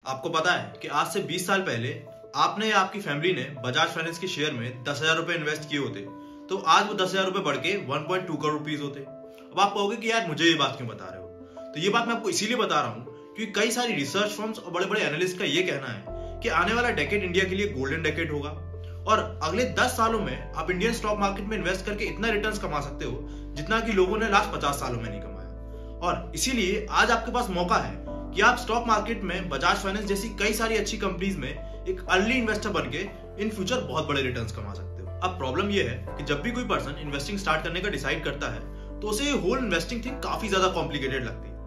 आपको पता है कि आज से 20 साल पहले आपने या आपकी फैमिली ने बजाज फाइनेंस के शेयर में 10,000 रुपए इन्वेस्ट किए होते तो आज वो 10,000 रुपए बढ़ के 1.2 करोड़ रुपीस होते। अब आप कहोगे कि यार मुझे ये बात क्यों बता रहे हो, तो ये बात मैं आपको इसीलिए बता रहा हूँ क्योंकि कई सारी रिसर्च फर्म्स और बड़े बड़े एनालिस्ट का ये कहना है कि आने वाला डेकेड इंडिया के लिए गोल्डन डेकेड होगा और अगले 10 सालों में आप इंडियन स्टॉक मार्केट में इन्वेस्ट करके इतना रिटर्न्स कमा सकते हो जितना कि लोगों ने लास्ट 50 सालों में नहीं कमाया। और इसीलिए आज आपके पास मौका है कि आप स्टॉक मार्केट में बजाज फाइनेंस जैसी कई सारी अच्छी कंपनीज में एक अर्ली इन्वेस्टर बन के इन फ्यूचर बहुत बड़े रिटर्न्स कमा सकते हो। अब प्रॉब्लम यह है कि जब भी कोई पर्सन इन्वेस्टिंग स्टार्ट करने का डिसाइड करता है तो उसे होल इन्वेस्टिंग थिंग काफी ज्यादा कॉम्प्लिकेटेड लगती है।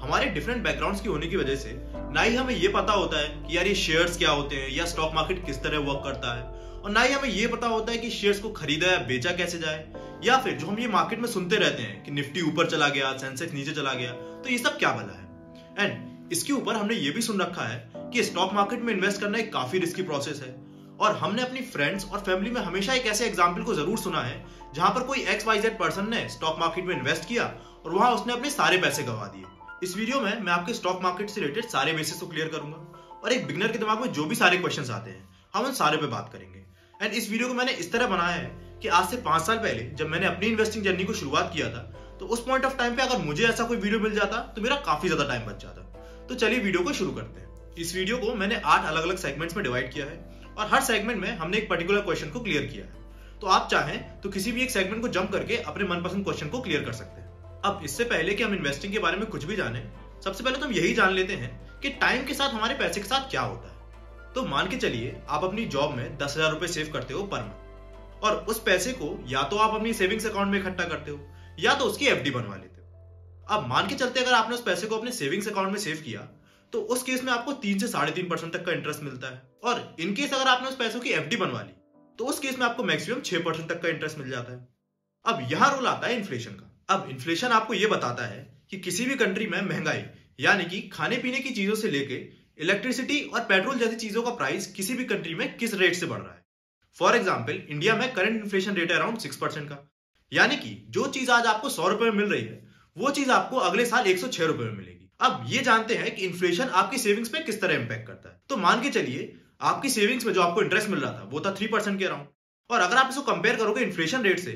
हमारे डिफरेंट बैकग्राउंड्स की होने की वजह से ना ही हमें ये पता होता है कि यार ये शेयर्स क्या होते हैं या स्टॉक मार्केट किस तरह वर्क करता है, और ना ही हमें ये पता होता है कि शेयर्स को खरीदा या बेचा कैसे जाए, या फिर जो हम ये मार्केट में सुनते रहते हैं कि निफ्टी ऊपर चला गया, सेंसेक्स नीचे चला गया, तो ये सब क्या भला है। एंड इसके ऊपर हमने ये भी सुन रखा है कि स्टॉक मार्केट में इन्वेस्ट करना एक काफी रिस्की प्रोसेस है, और हमने अपनी फ्रेंड्स और फैमिली में हमेशा एक ऐसे एग्जाम्पल को जरूर सुना है जहां पर कोई XYZ पर्सन ने स्टॉक मार्केट में इन्वेस्ट किया और वहां उसने अपने सारे पैसे गंवा दिए। इस वीडियो में मैं आपके स्टॉक मार्केट से रिलेटेड सारे बेसिस को क्लियर करूंगा और एक बिगनर के दिमाग में जो भी सारे क्वेश्चंस आते हैं हम उन सारे पे बात करेंगे। एंड इस वीडियो को मैंने इस तरह बनाया है कि आज से 5 साल पहले जब मैंने अपनी इन्वेस्टिंग जर्नी को शुरुआत किया था तो उस पॉइंट ऑफ टाइम पे अगर मुझे ऐसा कोई वीडियो मिल जाता तो मेरा काफी ज्यादा टाइम बच जाता। तो चलिए वीडियो को शुरू करते हैं। इस वीडियो को मैंने 8 अलग अलग सेगमेंट्स में डिवाइड किया है और हर सेगमेंट में हमने एक पर्टिकुलर क्वेश्चन को क्लियर किया है। तो आप चाहें तो किसी भी एक सेगमेंट को जंप करके अपने मनपसंद क्वेश्चन को क्लियर कर सकते हैं। अब इससे पहले कि हम इन्वेस्टिंग के बारे में कुछ भी जाने, सबसे पहले तो हम यही जान लेते हैं कि टाइम के साथ हमारे पैसे के साथ क्या होता है। तो मान के चलिए आप अपनी जॉब में 10,000 रुपए सेव करते हो पर मंथ, और उस पैसे को या तो आप अपनी सेविंग्स अकाउंट में इकट्ठा करते हो या तो उसकी FD बनवा लेते हो। अब मान के चलते अगर आपने उस पैसे को अपने सेविंग्स अकाउंट में सेव किया तो उस केस में आपको 3 से 3.5% तक का इंटरेस्ट मिलता है, और इन केस अगर आपने उस पैसों की FD बनवा ली तो उस केस में आपको मैक्सिमम 6% तक का इंटरेस्ट मिल जाता है। अब यहां रोल आता है इन्फ्लेशन का। अब इन्फ्लेशन आपको यह बताता है कि किसी भी कंट्री में महंगाई यानी कि खाने पीने की चीजों से लेके इलेक्ट्रिसिटी और पेट्रोल जैसी चीजों का प्राइस किसी भी कंट्री में किस रेट से बढ़ रहा है। फॉर एग्जाम्पल इंडिया में करंट इन्फ्लेशन रेट है अराउंड 6% का, यानी कि जो चीज आज आपको 100 रुपए में मिल रही है वो चीज आपको अगले साल 106 रुपए में मिलेगी। अब ये जानते हैं कि इन्फ्लेशन आपकी सेविंग्स पे किस तरह इंपैक्ट करता है। तो मान के चलिए आपकी सेविंग्स में जो आपको इंटरेस्ट मिल रहा था वो था 3% के अराउंड, और अगर आप इसको कंपेयर करोगे इन्फ्लेशन रेट से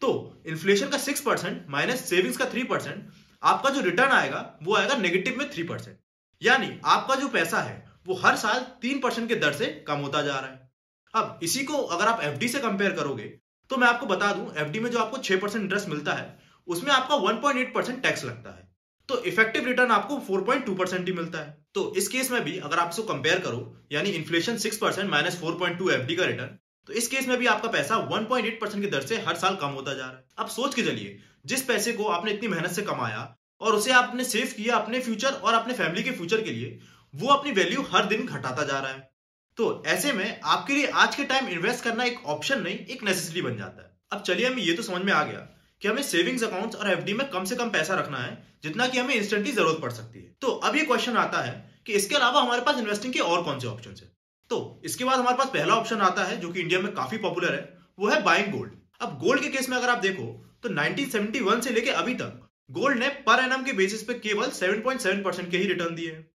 तो इन्फ्लेशन का 6% माइनस सेविंग्स का 3%, आपका जो रिटर्न आएगा वो आएगा नेगेटिव में 3%, यानी आपका जो पैसा है वो हर साल 3% के दर से कम होता जा रहा है। अब इसी को अगर आप FD से कंपेयर करोगे तो मैं आपको बता दूं FD में जो आपको 6% इंटरेस्ट मिलता है उसमें आपका 1.8% टैक्स लगता है, तो इफेक्टिव रिटर्न आपको 4.2% ही मिलता है। तो इस केस में भी अगर आप इसको कंपेयर करो यानी इन्फ्लेशन 6% माइनस 4.2 FD का रिटर्न, तो इस केस में भी आपका पैसा 1.8% की दर से हर साल कम होता जा रहा है। अब सोच के चलिए जिस पैसे को आपने इतनी मेहनत से कमाया और उसे आपने सेव किया अपने फ्यूचर और अपने फैमिली के फ्यूचर के लिए, वो अपनी वैल्यू हर दिन घटाता जा रहा है। तो ऐसे में आपके लिए आज के टाइम इन्वेस्ट करना एक ऑप्शन नहीं एक नेसेसिटी बन जाता है। अब चलिए हमें ये तो समझ में आ गया कि हमें सेविंग्स अकाउंट्स और FD में कम से कम पैसा रखना है जितना कि हमें इंस्टेंटली जरूरत पड़ सकती है। तो अब ये क्वेश्चन आता है कि इसके अलावा हमारे पास इन्वेस्टिंग के और कौन से ऑप्शन है। तो इसके बाद हमारे पास पहला ऑप्शन आता है जो कि इंडिया में काफी पॉपुलर है, वो है बाइंग गोल्ड। अब गोल्ड के केस में अगर आप देखो तो 1971 से लेके अभी तक गोल्ड ने पर एनम के बेसिस पे केवल 7.7% के ही रिटर्न दिए हैं,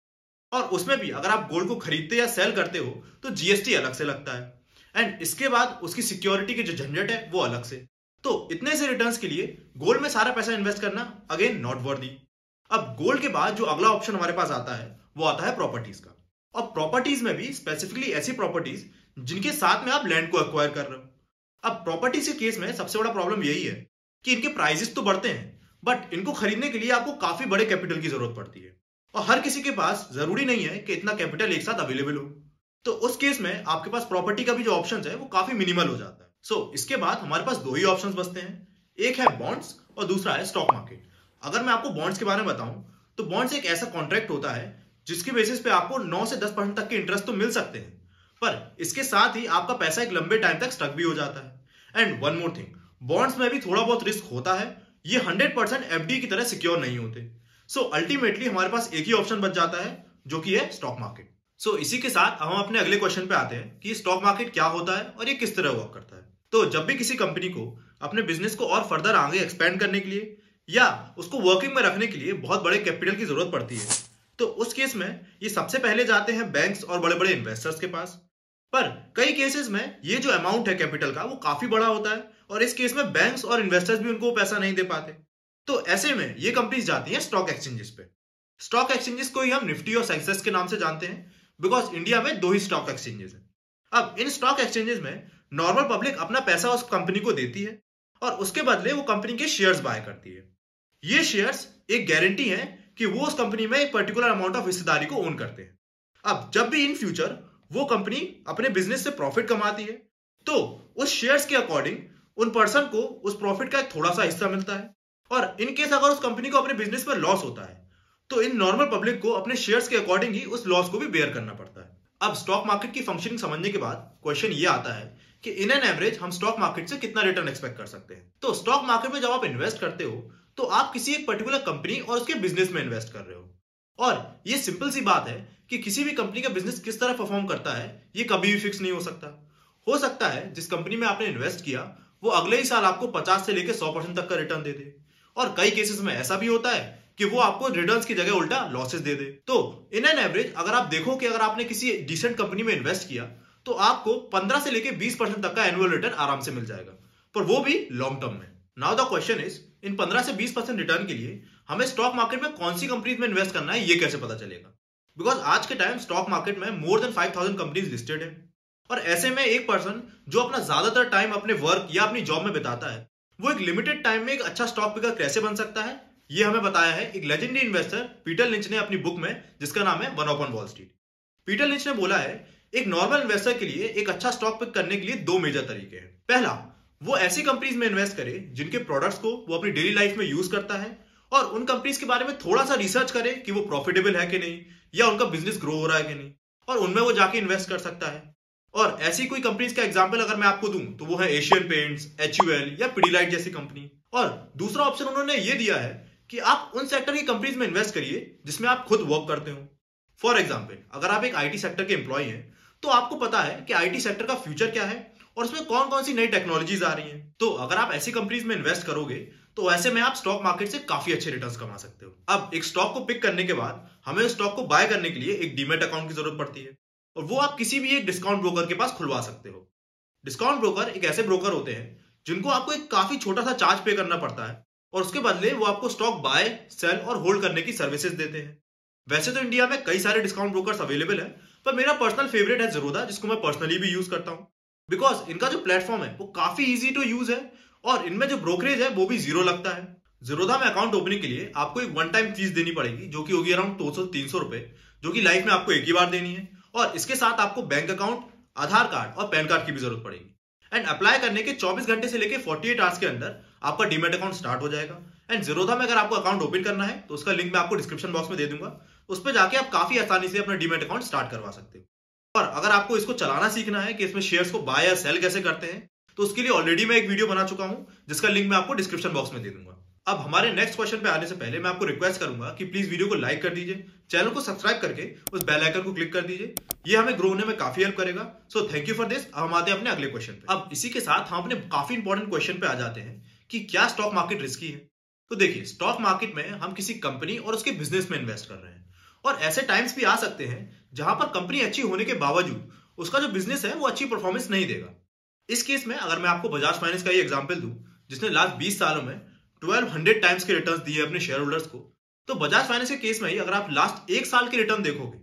और उसमें भी अगर आप गोल्ड को खरीदते या सेल करते हो तो GST अलग से लगता है, एंड इसके बाद उसकी सिक्योरिटी की जो झंझट है वो अलग से। तो इतने से रिटर्न्स के लिए गोल्ड में सारा पैसा इन्वेस्ट करना अगेन नॉट वर्दी। अब गोल्ड के बाद जो अगला ऑप्शन हमारे पास आता है वो आता है प्रॉपर्टीज का, और प्रॉपर्टीज में भी स्पेसिफिकली ऐसी प्रॉपर्टीज जिनके साथ में आप लैंड को एक्वायर कर रहे हो। अब प्रॉपर्टीज के केस में सबसे बड़ा प्रॉब्लम यही है कि इनके प्राइसेस तो बढ़ते हैं बट इनको खरीदने के लिए आपको काफी बड़े कैपिटल की जरूरत पड़ती है, और हर किसी के पास जरूरी नहीं है कि इतना कैपिटल एक साथ अवेलेबल हो। तो उस केस में आपके पास प्रॉपर्टी का भी जो ऑप्शन है वो काफी मिनिमल हो जाता है। सो इसके बाद हमारे पास 2 ही ऑप्शंस बचते हैं, एक है बॉन्ड्स और दूसरा है स्टॉक मार्केट। अगर मैं आपको बॉन्ड्स के बारे में बताऊं तो बॉन्ड्स एक ऐसा कॉन्ट्रैक्ट होता है जिसके बेसिस पे आपको 9 से 10% तक के इंटरेस्ट तो मिल सकते हैं, पर इसके साथ ही आपका पैसा एक लंबे टाइम तक स्टक भी हो जाता है। And one more thing, bonds में भी थोड़ा बहुत रिस्क होता है, ये 100% FD की तरह सिक्योर नहीं होते। सो अल्टीमेटली हमारे पास एक ही ऑप्शन बच जाता है जो कि है स्टॉक मार्केट। सो इसी के साथ हम अपने अगले क्वेश्चन पे आते हैं कि स्टॉक मार्केट क्या होता है और ये किस तरह वर्क करता है। तो जब भी किसी कंपनी को अपने बिजनेस को और फर्दर आगे एक्सपेंड करने के लिए या उसको वर्किंग में रखने के लिए बहुत बड़े कैपिटल की जरूरत पड़ती है, तो उस केस में ये सबसे पहले जाते हैं बैंक्स और बड़े बड़े इन्वेस्टर्स के पास। पर कई केसेस में ये जो अमाउंट है कैपिटल का वो काफी बड़ा होता है और इस केस में बैंक्स और इन्वेस्टर्स भी उनको पैसा नहीं दे पाते। तो ऐसे में ये कंपनीज जाती हैं स्टॉक एक्सचेंजेस पे। स्टॉक एक्सचेंजेस को ही हम निफ्टी और सेंसेक्स के नाम से जानते हैं बिकॉज इंडिया में 2 ही स्टॉक एक्सचेंजेस हैं। अब इन स्टॉक एक्सचेंजेस में नॉर्मल पब्लिक अपना पैसा उस कंपनी को देती है और उसके बदले वो कंपनी के शेयर्स बाय करती है। ये शेयर्स एक गारंटी है कि वो उस कंपनी में एक पर्टिकुलर अमाउंट ऑफ हिस्सेदारी को ओन करते हैं। अब जब भी इन फ्यूचर वो कंपनी अपने बिजनेस से प्रॉफिट कमाती है तो उस शेयर्स के अकॉर्डिंग उन पर्सन को उस प्रॉफिट का एक थोड़ा सा हिस्सा मिलता है। और इन केस अगर उस कंपनी को अपने बिजनेस में लॉस होता है तो इन नॉर्मल पब्लिक को अपने शेयर्स के अकॉर्डिंग ही उस लॉस को भी बेयर करना पड़ता है। अब स्टॉक मार्केट की फंक्शनिंग समझने के बाद क्वेश्चन ये आता है कि इन एन एवरेज हम स्टॉक मार्केट से कितना रिटर्न एक्सपेक्ट कर सकते हैं। तो स्टॉक मार्केट में जब आप इन्वेस्ट करते हो तो आप किसी एक पर्टिकुलर कंपनी और उसके बिजनेस में इन्वेस्ट कर रहे हो और ये सिंपल सी बात है कि किसी भी कंपनी का बिजनेस किस तरह परफॉर्म करता है ये कभी भी फिक्स नहीं हो सकता है जिस कंपनी में आपने इन्वेस्ट किया वो अगले ही साल आपको 50 से लेकर 100% तक का रिटर्न दे दे और कई केसेस में ऐसा भी होता है कि वो आपको रिटर्न्स की जगह उल्टा लॉसेस दे दे। तो इन एन एवरेज अगर आप देखो कि अगर आपने किसी डिसेंट कंपनी में इन्वेस्ट किया तो आपको 15 से लेकर 20% तक का एनुअल रिटर्न आराम से मिल जाएगा, पर वो भी लॉन्ग टर्म में। Now the question is in 15 से 20% रिटर्न के लिए हमें स्टॉक मार्केट में कौन सी कंपनीज में इन्वेस्ट करना है ये कैसे पता चलेगा? बिकॉज आज के टाइम स्टॉक मार्केट में मोर देन 5000 कंपनीज लिस्टेड है और ऐसे में एक पर्सन जो अपना ज्यादातर टाइम अपने वर्क या अपनी जॉब में बिताता है वो एक लिमिटेड टाइम में एक अच्छा स्टॉक पिकर कैसे बन सकता है ये हमें बताया है एक लेजेंडरी इन्वेस्टर पीटर लिंच ने अपनी बुक में जिसका नाम है one upon wall street. Peter lynch ने बोला है एक नॉर्मल इन्वेस्टर के लिए एक अच्छा स्टॉक पिक करने के लिए 2 मेजर तरीके हैं। पहला, वो ऐसी कंपनीज में इन्वेस्ट करे जिनके प्रोडक्ट्स को वो अपनी डेली लाइफ में यूज करता है और उन कंपनीज के बारे में थोड़ा सा रिसर्च करे कि वो प्रॉफिटेबल है कि नहीं या उनका बिजनेस ग्रो हो रहा है कि नहीं और उनमें वो जाके इन्वेस्ट कर सकता है। और ऐसी कोई कंपनीज का एग्जांपल अगर मैं आपको दूं तो वो है एशियन पेंट्स, HUL या पिडिलाइट जैसी कंपनी। और दूसरा ऑप्शन उन्होंने ये दिया है कि आप उन सेक्टर की कंपनीज में इन्वेस्ट करिए जिसमें आप खुद वर्क करते हो। फॉर एग्जाम्पल, अगर आप एक IT सेक्टर के एम्प्लॉय हैं तो आपको पता है कि IT सेक्टर का फ्यूचर क्या है और उसमें कौन कौन सी नई टेक्नोलॉजीज आ रही हैं। तो अगर आप ऐसी कंपनीज में इन्वेस्ट करोगे तो ऐसे में आप स्टॉक मार्केट से काफी अच्छे रिटर्न्स कमा सकते हो। अब एक स्टॉक को पिक करने के बाद हमें उस स्टॉक को बाय करने के लिए एक डीमैट अकाउंट की जरूरत पड़ती है और वो आप किसी भी एक डिस्काउंट ब्रोकर के पास खुलवा सकते हो। डिस्काउंट ब्रोकर एक ऐसे ब्रोकर होते हैं जिनको आपको एक काफी छोटा सा चार्ज पे करना पड़ता है और उसके बदले वो आपको स्टॉक बाय, सेल और होल्ड करने की सर्विसेज देते हैं। वैसे तो इंडिया में कई सारे डिस्काउंट ब्रोकर्स अवेलेबल है पर मेरा पर्सनल फेवरेट है ज़ीरोधा, जिसको मैं पर्सनली भी यूज करता हूँ बिकॉज इनका जो प्लेटफॉर्म है वो काफी इजी टू यूज है और इनमें जो ब्रोकरेज है वो भी 0 लगता है। ज़ीरोधा में अकाउंट ओपनिंग के लिए आपको एक वन टाइम फीस देनी पड़ेगी जो कि होगी अराउंड 200-300 रुपए, जो कि लाइफ में आपको एक ही बार देनी है और इसके साथ आपको बैंक अकाउंट, आधार कार्ड और पैन कार्ड की भी जरूरत पड़ेगी। एंड अप्लाई करने के 24 घंटे से लेकर 48 आवर्स के अंदर आपका डीमैट अकाउंट स्टार्ट हो जाएगा। एंड ज़ीरोधा में अगर आपको अकाउंट ओपन करना है तो उसका लिंक मैं आपको डिस्क्रिप्शन बॉक्स में दे दूंगा, उस पर जाके आप काफी आसानी से अपना डीमैट अकाउंट स्टार्ट करवा सकते हो। और अगर आपको इसको चलाना सीखना है कि इसमें शेयर्स को बाय या सेल कैसे करते हैं तो उसके लिए ऑलरेडी मैं एक वीडियो बना चुका हूं जिसका लिंक मैं आपको डिस्क्रिप्शन बॉक्स में दे दूंगा। अब हमारे नेक्स्ट क्वेश्चन पे आने से पहले मैं आपको रिक्वेस्ट करूंगा कि प्लीज वीडियो को लाइक कर दीजिए, चैनल को सब्सक्राइब करके उस बेल आइकन को क्लिक कर दीजिए, ये हमें ग्रो होने में काफी हेल्प करेगा। So thank you for this. अब हम आते हैं अपने अगले क्वेश्चन पे। अब इसी के साथ हम अपने काफी इंपॉर्टेंट क्वेश्चन पे आ जाते हैं कि क्या स्टॉक मार्केट रिस्की है। तो देखिए, स्टॉक मार्केट में हम किसी कंपनी और उसके बिजनेस में इन्वेस्ट कर रहे हैं और ऐसे टाइम्स भी आ सकते हैं जहां पर कंपनी अच्छी होने के बावजूद उसका जो बिजनेस है वो अच्छी परफॉर्मेंस नहीं देगा। इस केस में अगर मैं आपको बजाज फाइनेंस का ही एग्जांपल दूं जिसने लास्ट 20 सालों में 1200 टाइम्स के रिटर्न्स दिए अपने शेयर होल्डर्स को, तो बजाज फाइनेंस के केस में ही अगर आप लास्ट 1 साल के रिटर्न देखोगे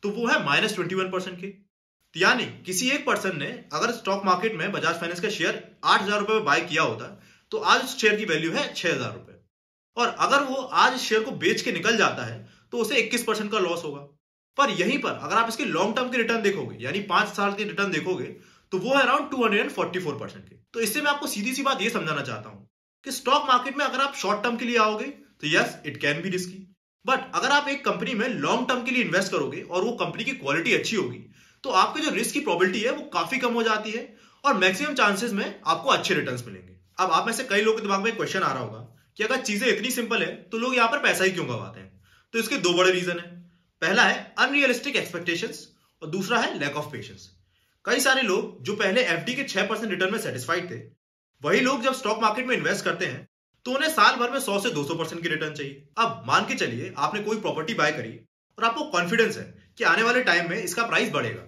तो वो है -21% के। यानी किसी एक पर्सन ने अगर स्टॉक मार्केट में बजाज फाइनेंस का शेयर 8000 रुपए में बाय किया होता तो आज उस शेयर की वैल्यू है 6000 रुपए और अगर वो आज इस शेयर को बेच के निकल जाता है तो उसे 21% का लॉस होगा। पर यहीं पर अगर आप इसके लॉन्ग टर्म के रिटर्न देखोगे यानी 5 साल के रिटर्न देखोगे तो वो है अराउंड 244% के। तो इससे मैं आपको सीधी सी बात ये समझाना चाहता हूं कि स्टॉक मार्केट में अगर आप शॉर्ट टर्म के लिए आओगे तो yes it can be risky, but अगर आप एक कंपनी में लॉन्ग टर्म के लिए इन्वेस्ट करोगे और वो कंपनी की क्वालिटी अच्छी होगी तो आपके जो रिस्क की प्रोबेबिलिटी है वो काफी कम हो जाती है और मैक्सिमम चांसेस में आपको अच्छे रिटर्न्स मिलेंगे। अब आप में से कई लोगों के दिमाग में क्वेश्चन आ रहा होगा कि अगर चीजें इतनी सिंपल है तो लोग यहाँ पर पैसा ही क्यों गवाते हैं। तो इसके 2 बड़े रीजन है। पहला है अनरियलिस्टिक एक्सपेक्टेशंस और दूसरा है लैक ऑफ पेशेंस। कई सारे लोग जो पहले एफडी के 6% रिटर्न में सेटिस्फाइड थे, वही लोग जब स्टॉक मार्केट में इन्वेस्ट करते हैं तो उन्हें साल भर में 100 से 200% की रिटर्न चाहिए। अब मान के चलिए आपने कोई प्रॉपर्टी बाय करी और आपको कॉन्फिडेंस है कि आने वाले टाइम में इसका प्राइस बढ़ेगा।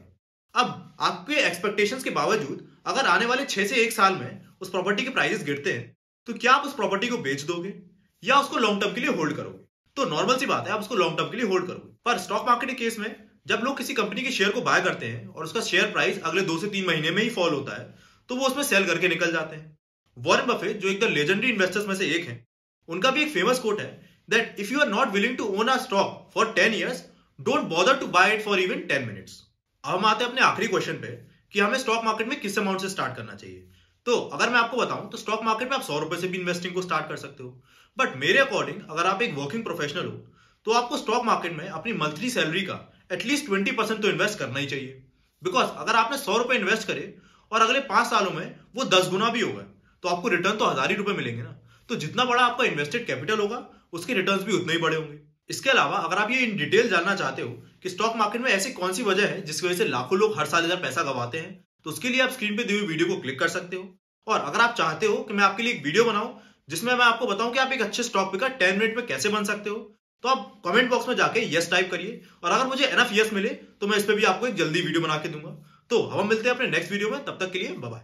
अब आपके एक्सपेक्टेशंस के बावजूद अगर आने वाले 6 से 1 साल में उस प्रॉपर्टी के प्राइसेस गिरते हैं तो क्या आप उस प्रॉपर्टी को बेच दोगे या उसको लॉन्ग टर्म के लिए होल्ड करोगे? तो नॉर्मल सी बात है, आप उसको लॉन्ग टर्म के लिए होल्ड करोगे। पर स्टॉक मार्केट के केस में जब लोग किसी कंपनी के शेयर को बाय करते हैं और उसका शेयर प्राइस अगले 2 से 3 महीने में ही फॉल होता है तो वो उसमें सेल करके निकल जाते हैं। वॉरेन बफेट, जो एक द लेजेंडरी इन्वेस्टर्स में से एक हैं, उनका भी एक फेमस कोट है that if you are not willing to own a stock for 10 years, don't bother to buy it for even 10 minutes। अब हम आते हैं अपने आखिरी क्वेश्चन पे कि हमें स्टॉक मार्केट में किस अमाउंट से स्टार्ट करना चाहिए। तो अगर मैं आपको बताऊं तो स्टॉक मार्केट में आप 100 रुपए से भी इन्वेस्टिंग को स्टार्ट कर सकते हो। बट मेरे अकॉर्डिंग अगर आप एक वर्किंग प्रोफेशनल हो तो आपको स्टॉक मार्केट में अपनी मंथली सैलरी का एटलीस्ट 20% तो इन्वेस्ट करना ही चाहिए। बिकॉज अगर आपने 100 रुपए इन्वेस्ट करे और अगले 5 सालों में वो 10 गुना भी होगा तो आपको रिटर्न तो 1000 ही रुपए मिलेंगे ना। तो जितना बड़ा आपका इन्वेस्टेड कैपिटल होगा उसके रिटर्न्स भी उतने ही बड़े होंगे। इसके अलावा अगर आप ये इन डिटेल जानना चाहते हो कि स्टॉक मार्केट में ऐसी कौन सी वजह है जिसकी वजह से लाखों लोग हर साल इधर पैसा गवाते हैं, तो उसके लिए आप स्क्रीन पे दी हुई वीडियो को क्लिक कर सकते हो। और अगर आप चाहते हो कि मैं आपके लिए एक वीडियो बनाऊं जिसमें मैं आपको बताऊं कि आप एक अच्छे स्टॉक पिकर 10 मिनट में कैसे बन सकते हो, तो आप कमेंट बॉक्स में जाके यस टाइप करिए और अगर मुझे एनफ यस मिले तो मैं इस पे भी आपको एक जल्दी वीडियो बना के दूंगा। तो हम मिलते हैं अपने नेक्स्ट वीडियो में, तब तक के लिए बाय बाय।